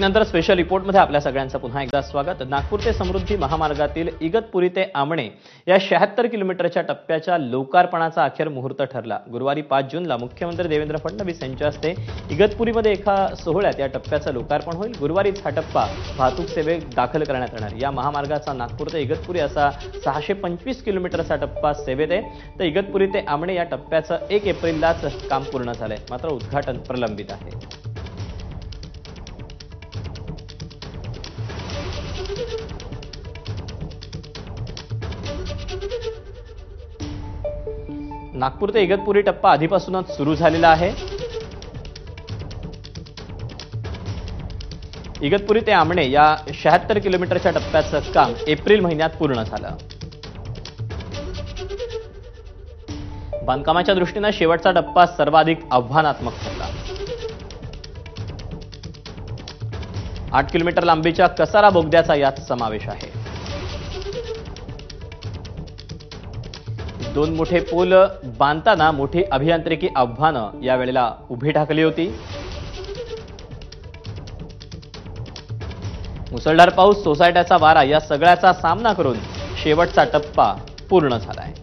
ब्रेकनंतर special रिपोर्टमध्ये आपल्या सगळ्यांचं पुन्हा एकदा स्वागत। नागपूर ते समृद्धी महामार्गातील इगतपुरी ते आमणे या 76 किलोमीटरच्या टप्प्याच्या लोकार्पणाचा अखेर मुहूर्त ठरला। गुरुवारी 5 जूनला मुख्यमंत्री देवेंद्र फडणवीस यांच्या हस्ते इगतपुरीमध्ये एका सोहळ्यात या टप्प्याचं लोकार्पण होईल। गुरुवारीच हा टप्पा वाहतूक सेवेत दाखल करण्यात येणार। या महामार्गाचा नागपूर ते इगतपुरी असा 625 किलोमीटरचा टप्पा सेवेत आहे, तर इगतपुरी ते आमणे या टप्प्याचं 1 एप्रिललाच काम पूर्ण झालंय, मात्र उद्घाटन प्रलंबित आहे। नागपूर ते इगतपुरी टप्पा आधीपासूनच सुरू झालेला आहे। इगतपुरी ते आमणे या 76 किलोमीटरच्या टप्प्याचं काम एप्रिल महिन्यात पूर्ण झालं। बांधकामाच्या दृष्टीने शेवटचा टप्पा सर्वाधिक आव्हानात्मक ठरला। 8 किलोमीटर लांबीच्या कसारा बोगद्याचा यात समावेश आहे। 2 मोठे पूल बांधताना मोठी अभियांत्रिकी आव्हानं यावेळेला उभी ठाकली होती। मुसळधार पाऊस, सोसायट्याचा वारा या सगळ्याचा सामना करून शेवटचा टप्पा पूर्ण झाला आहे।